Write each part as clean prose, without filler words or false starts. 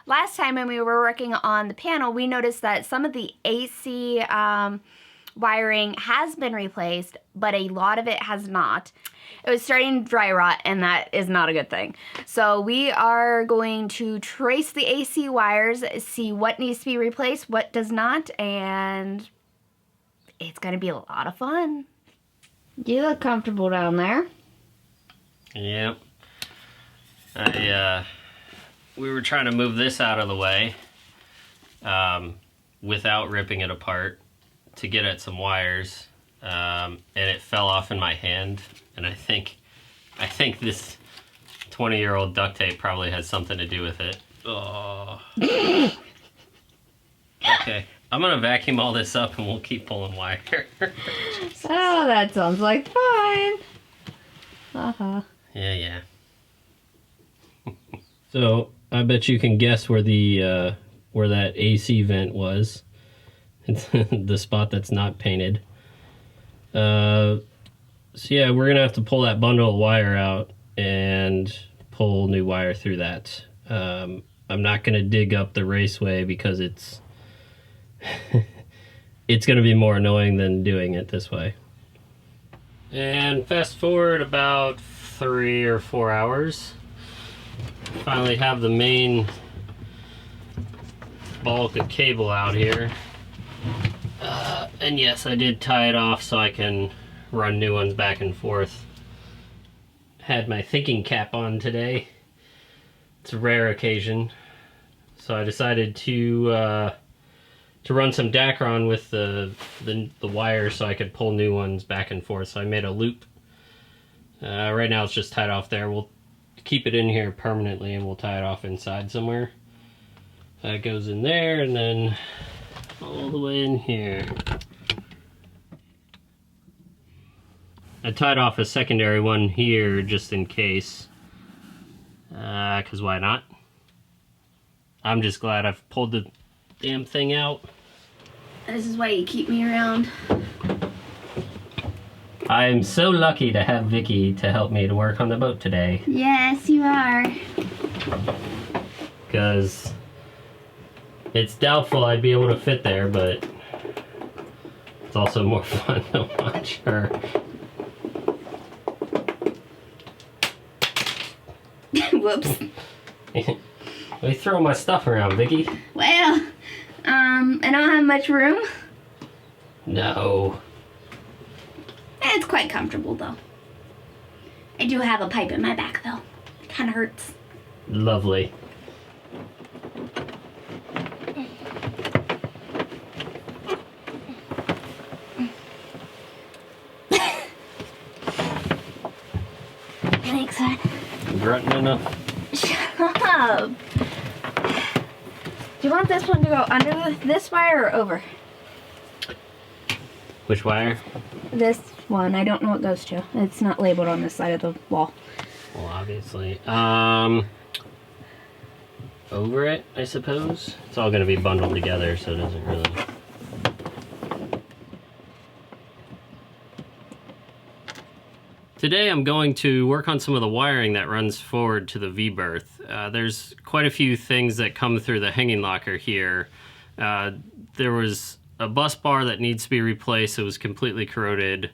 last time when we were working on the panel, we noticed that some of the AC wiring has been replaced, but a lot of it has not. It was starting to dry rot, and that is not a good thing. So we are going to trace the AC wires, see what needs to be replaced, what does not, and it's going to be a lot of fun. You look comfortable down there. Yep. We were trying to move this out of the way without ripping it apart to get at some wires, and it fell off in my hand, and I think this 20-year-old duct tape probably has something to do with it. Oh. Okay, I'm gonna vacuum all this up and we'll keep pulling wire. Oh, that sounds like fun. Uh-huh. Yeah. So I bet you can guess where the where that AC vent was. It's the spot that's not painted. So yeah, we're gonna have to pull that bundle of wire out and pull new wire through that. I'm not gonna dig up the raceway because it's it's gonna be more annoying than doing it this way. And fast forward about 3 or 4 hours. Finally have the main bulk of cable out here. And yes, I did tie it off so I can run new ones back and forth. Had my thinking cap on today. It's a rare occasion. So I decided to run some Dacron with the wire so I could pull new ones back and forth. So I made a loop. Right now it's just tied off there. We'll keep it in here permanently and we'll tie it off inside somewhere. That goes in there and then all the way in here. I tied off a secondary one here just in case. Because why not? I'm just glad I've pulled the damn thing out. This is why you keep me around. I am so lucky to have Vicki to help me to work on the boat today. Yes, you are. Because it's doubtful I'd be able to fit there, but it's also more fun to watch her. Whoops. Why you throwing my stuff around, Vicki? Well, I don't have much room. No. It's quite comfortable, though. I do have a pipe in my back, though. It kind of hurts. Lovely. Thanks, hon. Grunting enough? Shut up. Do you want this one to go under this wire or over? Which wire? This one. I don't know what it goes to. It's not labeled on this side of the wall. Well, obviously. Over it, I suppose. It's all going to be bundled together, so it doesn't really... Today I'm going to work on some of the wiring that runs forward to the V-berth. There's quite a few things that come through the hanging locker here. There was a bus bar that needs to be replaced. It was completely corroded.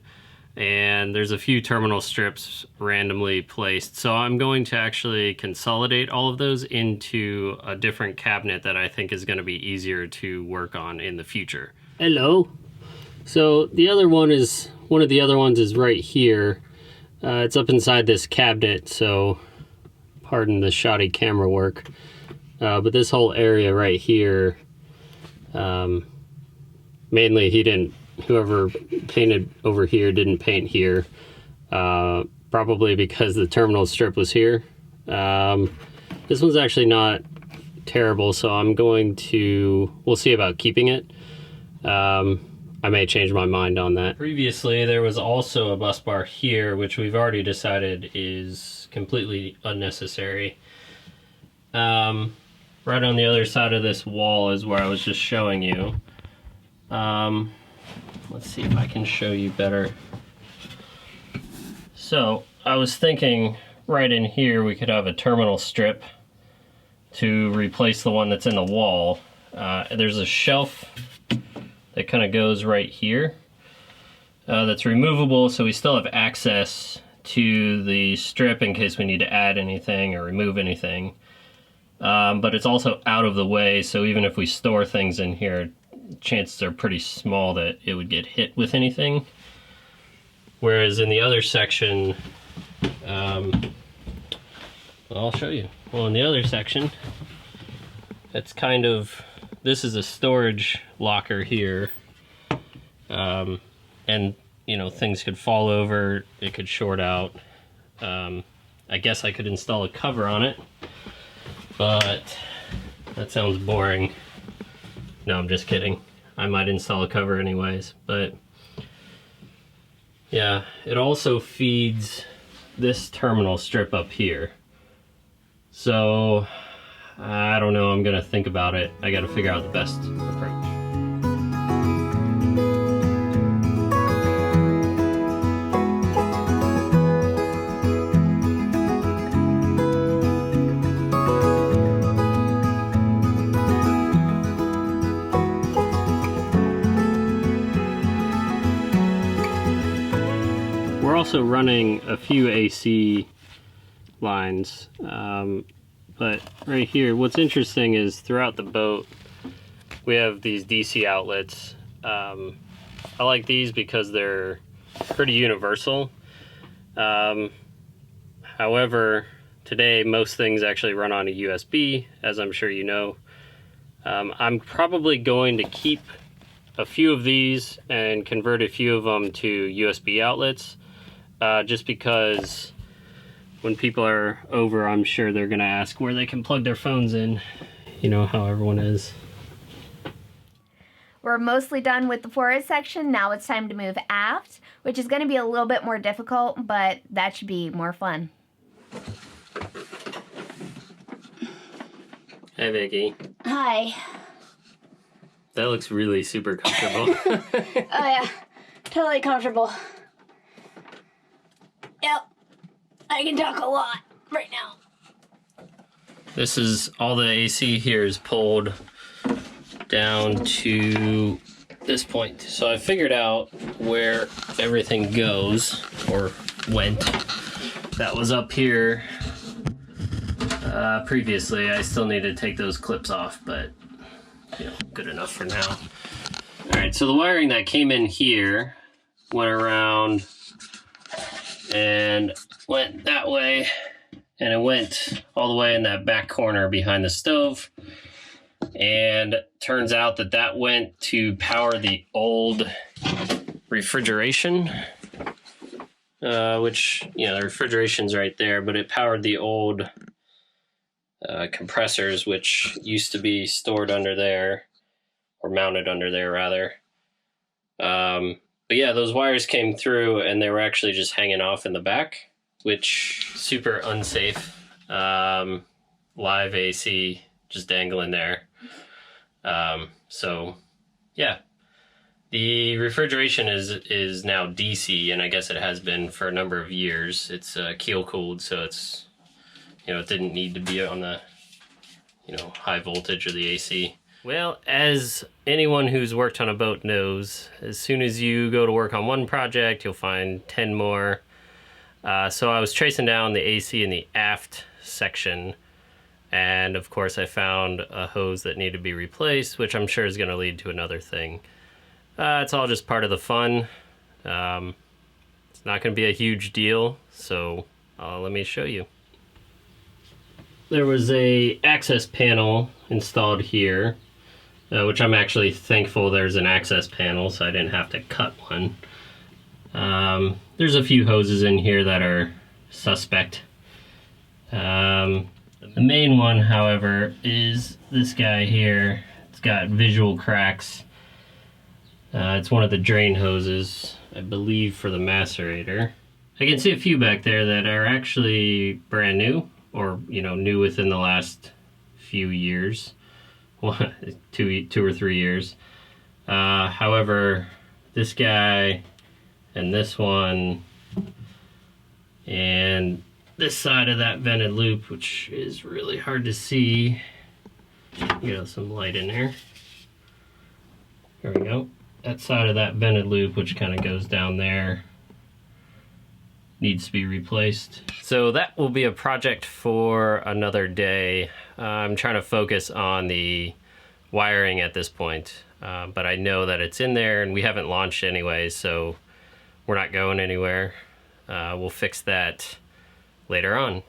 And there's a few terminal strips randomly placed. So I'm going to actually consolidate all of those into a different cabinet that I think is going to be easier to work on in the future. Hello. So the other one is, one of the other ones is right here. It's up inside this cabinet, so pardon the shoddy camera work. But this whole area right here, mainly whoever painted over here didn't paint here, probably because the terminal strip was here. This one's actually not terrible, so we'll see about keeping it. I may change my mind on that. Previously, there was also a bus bar here, which we've already decided is completely unnecessary. Right on the other side of this wall is where I was just showing you. Let's see if I can show you better. So, I was thinking right in here we could have a terminal strip to replace the one that's in the wall. There's a shelf that kind of goes right here that's removable, so we still have access to the strip in case we need to add anything or remove anything. But it's also out of the way, so even if we store things in here, chances are pretty small that it would get hit with anything. Whereas in the other section, I'll show you. Well, in the other section, it's kind of, this is a storage locker here. And, you know, things could fall over, it could short out. I guess I could install a cover on it, but that sounds boring. No, I'm just kidding. I might install a cover anyways, but yeah, it also feeds this terminal strip up here. So, I don't know, I'm gonna think about it. I gotta figure out the best approach. We're also running a few AC lines, but right here, what's interesting is throughout the boat, we have these DC outlets. I like these because they're pretty universal. However, today most things actually run on a USB, as I'm sure you know. I'm probably going to keep a few of these and convert a few of them to USB outlets, just because when people are over, I'm sure they're gonna ask where they can plug their phones in. You know how everyone is. We're mostly done with the forward section. Now it's time to move aft, which is gonna be a little bit more difficult, but that should be more fun. Hey, Vicki. Hi. That looks really super comfortable. Oh yeah, totally comfortable. Yep, I can talk a lot right now. This is all the AC here is pulled down to this point. So I figured out where everything goes, or went. That was up here previously. I still need to take those clips off, but you know, good enough for now. All right, so the wiring that came in here went around and went that way, and it went all the way in that back corner behind the stove. And turns out that that went to power the old refrigeration, which, you know, the refrigeration's right there, but it powered the old compressors, which used to be stored under there, or mounted under there rather. But yeah, those wires came through and they were actually just hanging off in the back, which super unsafe. Live AC just dangling there. So yeah, the refrigeration is now DC, and I guess it has been for a number of years. It's keel cooled, so it's, you know, it didn't need to be on the, you know, high voltage or the AC. Well, as anyone who's worked on a boat knows, as soon as you go to work on one project, you'll find 10 more. So I was tracing down the AC in the aft section, and of course I found a hose that needed to be replaced, which I'm sure is going to lead to another thing. It's all just part of the fun. It's not going to be a huge deal, so let me show you. There was a access panel installed here, which I'm actually thankful there's an access panel, so I didn't have to cut one. There's a few hoses in here that are suspect. The main one, however, is this guy here. It's got visual cracks. It's one of the drain hoses, I believe, for the macerator. I can see a few back there that are actually brand new, or, you know, new within the last few years. Well, two or 3 years. However, this guy and this one and this side of that vented loop, which is really hard to see. Get some light in there. There we go. That side of that vented loop, which kind of goes down there, needs to be replaced. So that will be a project for another day. I'm trying to focus on the wiring at this point, but I know that it's in there and we haven't launched anyway, so we're not going anywhere. We'll fix that later on.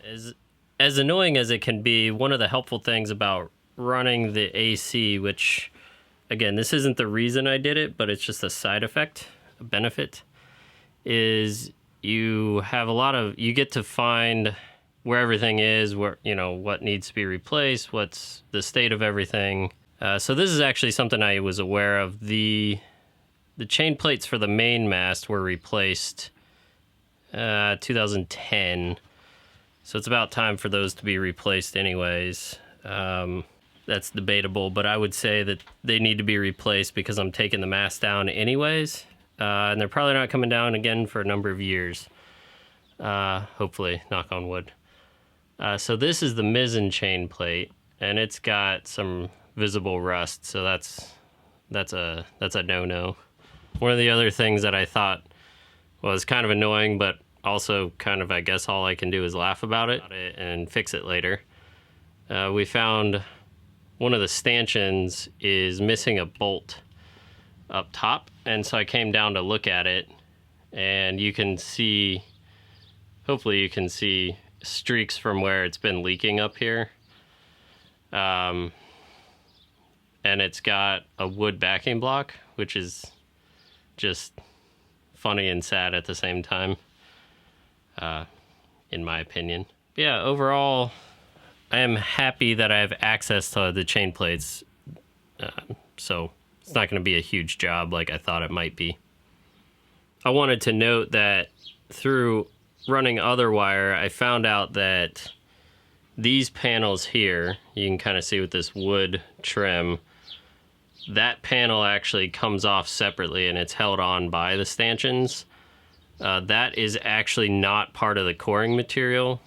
As annoying as it can be, one of the helpful things about running the AC, which again, this isn't the reason I did it, but it's just a side effect, a benefit, is you get to find where everything is, where, what needs to be replaced, what's the state of everything. So this is actually something I was aware of. The chain plates for the main mast were replaced 2010. So it's about time for those to be replaced anyways. That's debatable, but I would say that they need to be replaced because I'm taking the mast down anyways. And they're probably not coming down again for a number of years. Hopefully, knock on wood. So this is the mizzen chain plate, and it's got some visible rust, so that's a no-no. One of the other things that I thought was kind of annoying, but also kind of, I guess, all I can do is laugh about it and fix it later. We found one of the stanchions is missing a bolt up top, and so I came down to look at it, and you can see, hopefully you can see streaks from where it's been leaking up here. And it's got a wood backing block, which is just funny and sad at the same time, in my opinion. Yeah, overall, I am happy that I have access to the chain plates, so it's not going to be a huge job like I thought it might be. I wanted to note that through running other wire, I found out that these panels here, you can kind of see with this wood trim, that panel actually comes off separately and it's held on by the stanchions. That is actually not part of the coring material.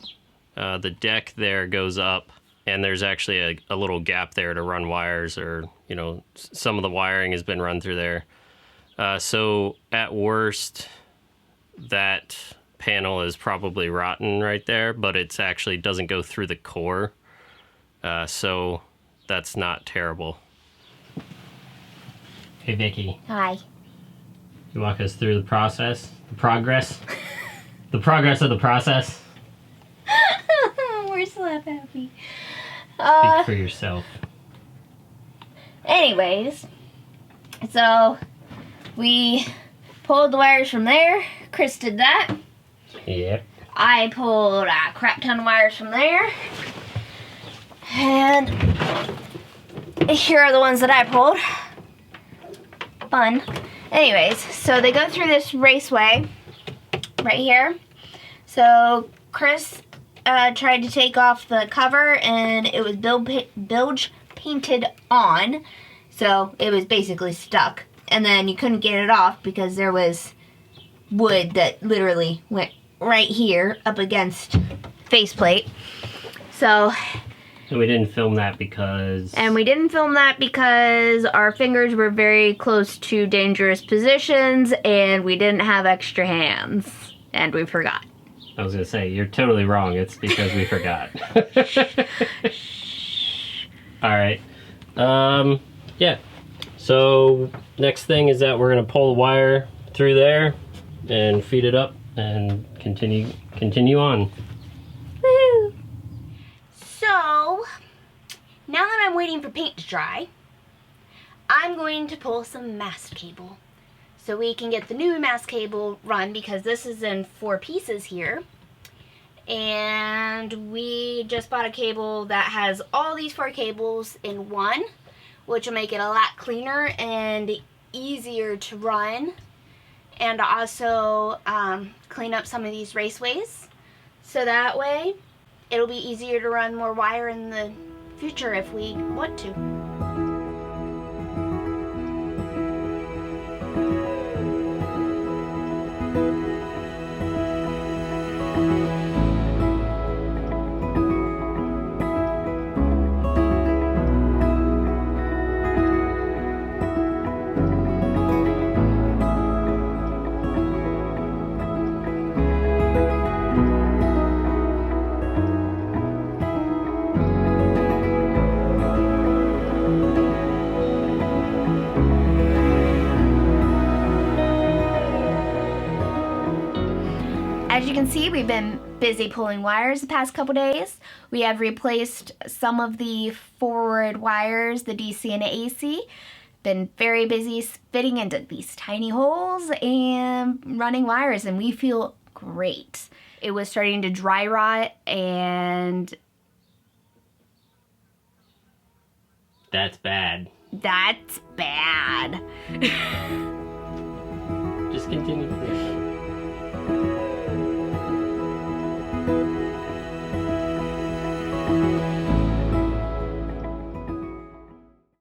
The deck there goes up, and there's actually a little gap there to run wires, or some of the wiring has been run through there. So at worst, that panel is probably rotten right there, but it's actually doesn't go through the core, so that's not terrible. Hey Vicki. Hi. You walk us through the process, the progress of the process. We're slap happy. Speak for yourself. Anyways, so we pulled the wires from there. Chris did that. Yep. I pulled a crap ton of wires from there. And here are the ones that I pulled. Fun. Anyways, so they go through this raceway right here. So Chris tried to take off the cover, and it was bilge painted on, so it was basically stuck. And then you couldn't get it off because there was wood that literally went right here up against faceplate. So we didn't film that because... And we didn't film that because our fingers were very close to dangerous positions, and we didn't have extra hands, and we forgot. I was going to say, you're totally wrong. It's because we forgot. All right. Yeah. So next thing is that we're going to pull the wire through there and feed it up and continue on. Woo! So now that I'm waiting for paint to dry, I'm going to pull some mast cable so we can get the new mast cable run, because this is in 4 pieces here. And we just bought a cable that has all these 4 cables in one, which will make it a lot cleaner and easier to run, and also clean up some of these raceways, so that way it'll be easier to run more wire in the future if we want to. As you can see, we've been busy pulling wires the past couple days. We have replaced some of the forward wires, the DC and the AC. Been very busy fitting into these tiny holes and running wires, and we feel great. It was starting to dry rot, and that's bad. That's bad. Just continue. Please.